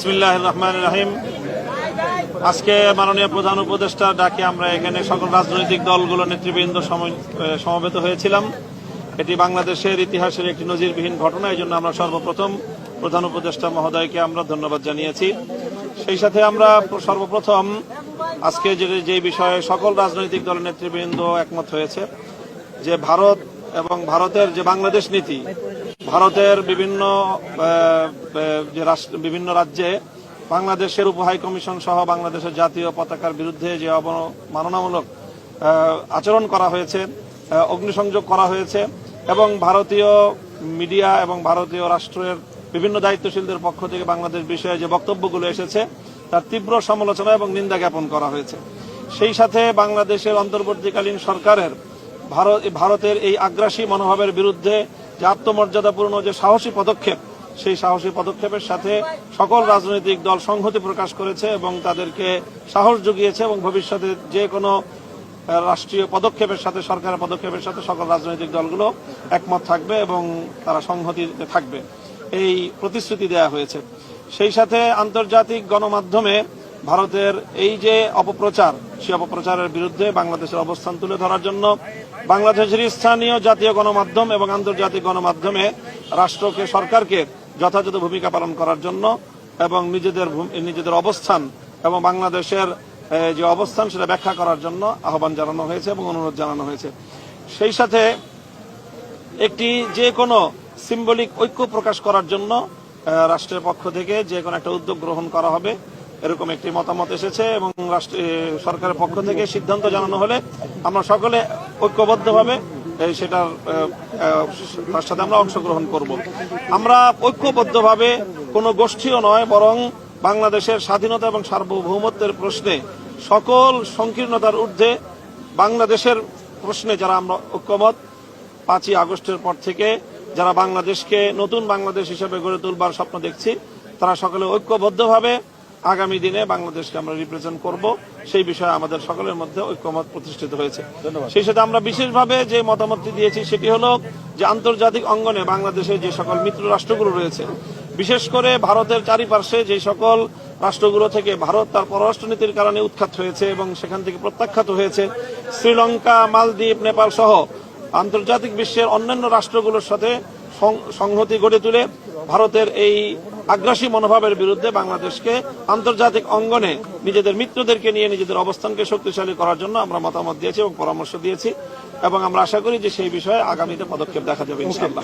বিসমিল্লাহির রহমানির রহিম। আজকে মাননীয় প্রধান উপদেষ্টার ডাকে আমরা এখানে সকল রাজনৈতিক দলগুলো নেতৃবৃন্দ সমবেত হয়েছিলাম। এটি বাংলাদেশের ইতিহাসের একটি নজিরবিহীন ঘটনা। এই জন্য আমরা সর্বপ্রথম প্রধান উপদেষ্টা মহোদয়কে আমরা ধন্যবাদ জানিয়েছি। সেই সাথে আমরা সর্বপ্রথম আজকে যে বিষয়ে সকল রাজনৈতিক দলের নেতৃবৃন্দ একমত হয়েছে যে ভারত এবং ভারতের যে বাংলাদেশ নীতি, ভারতের বিভিন্ন রাজ্যে বাংলাদেশের উপহাই কমিশন সহ বাংলাদেশের জাতীয় পতাকার বিরুদ্ধে যে অবমাননামূলক আচরণ করা হয়েছে, অগ্নিসংযোগ করা হয়েছে এবং ভারতীয় মিডিয়া এবং ভারতীয় রাষ্ট্রের বিভিন্ন দায়িত্বশীলদের পক্ষ থেকে বাংলাদেশ বিষয়ে যে বক্তব্যগুলো এসেছে তার তীব্র সমালোচনা এবং নিন্দা জ্ঞাপন করা হয়েছে। সেই সাথে বাংলাদেশের অন্তর্বর্তীকালীন সরকারের ভারতের এই আগ্রাসী মনোভাবের বিরুদ্ধে যে আত্মমর্যাদাপূর্ণ যে সাহসী পদক্ষেপ, সেই সাহসী পদক্ষেপের সাথে সকল রাজনৈতিক দল সংহতি প্রকাশ করেছে এবং তাদেরকে সাহস জুগিয়েছে এবং ভবিষ্যতে যে কোনো রাষ্ট্রীয় পদক্ষেপের সাথে, সরকারের পদক্ষেপের সাথে সকল রাজনৈতিক দলগুলো একমত থাকবে এবং তারা সংহতিতে থাকবে, এই প্রতিশ্রুতি দেওয়া হয়েছে। সেই সাথে আন্তর্জাতিক গণমাধ্যমে ভারতের এই যে অপপ্রচার, সেই অপপ্রচারের বিরুদ্ধে বাংলাদেশের অবস্থান তুলে ধরার জন্য বাংলাদেশের স্থানীয় জাতীয় গণমাধ্যম এবং আন্তর্জাতিক গণমাধ্যমে রাষ্ট্রকে, সরকারকে যথাযথ ভূমিকা পালন করার জন্য এবং নিজেদের অবস্থান এবং বাংলাদেশের যে অবস্থান সেটা ব্যাখ্যা করার জন্য আহ্বান জানানো হয়েছে এবং অনুরোধ জানানো হয়েছে। সেই সাথে একটি যে কোনো সিম্বলিক ঐক্য প্রকাশ করার জন্য রাষ্ট্রের পক্ষ থেকে যে কোনো একটা উদ্যোগ গ্রহণ করা হবে, এরকম একটি মতামত এসেছে এবং সরকারের পক্ষ থেকে সিদ্ধান্ত জানানো হলে আমরা সকলে ঐক্যবদ্ধভাবে সেটার সাথে আমরা অংশগ্রহণ করব। আমরা ঐক্যবদ্ধভাবে কোনো গোষ্ঠীও নয়, বরং বাংলাদেশের স্বাধীনতা এবং সার্বভৌমত্বের প্রশ্নে সকল সংকীর্ণতার ঊর্ধ্বে বাংলাদেশের প্রশ্নে যারা আমরা ঐক্যমত, 5ই আগস্টের পর থেকে যারা বাংলাদেশকে নতুন বাংলাদেশ হিসেবে গড়ে তুলবার স্বপ্ন দেখছি, তারা সকলে ঐক্যবদ্ধভাবে আগামী দিনে বাংলাদেশকে আমরা রিপ্রেজেন্ট করব, সেই বিষয়ে আমাদের সকলের মধ্যে ঐক্যমত প্রতিষ্ঠিত হয়েছে। সেই সাথে আমরা বিশেষভাবে যে মতামতটি দিয়েছি সেটি হলো যে আন্তর্জাতিক অঙ্গনে বাংলাদেশের যে সকল মিত্র রাষ্ট্রগুলো রয়েছে, বিশেষ করে ভারতের চারিপার্শ্বে যে সকল রাষ্ট্রগুলো থেকে ভারত তার পররাষ্ট্রনীতির কারণে উৎখাত হয়েছে এবং সেখান থেকে প্রত্যাখ্যাত হয়েছে, শ্রীলঙ্কা, মালদ্বীপ, নেপাল সহ আন্তর্জাতিক বিশ্বের অন্যান্য রাষ্ট্রগুলোর সাথে সংহতি গড়ে তুলে ভারতের এই আগ্রাসী মনোভাবের বিরুদ্ধে বাংলাদেশকে আন্তর্জাতিক অঙ্গনে নিজেদের মিত্রদেরকে নিয়ে নিজেদের অবস্থানকে শক্তিশালী করার জন্য আমরা মতামত দিয়েছি এবং পরামর্শ দিয়েছি এবং আমরা আশা করি যে সেই বিষয়ে আগামীতে পদক্ষেপ দেখা যাবে ইনশাআল্লাহ।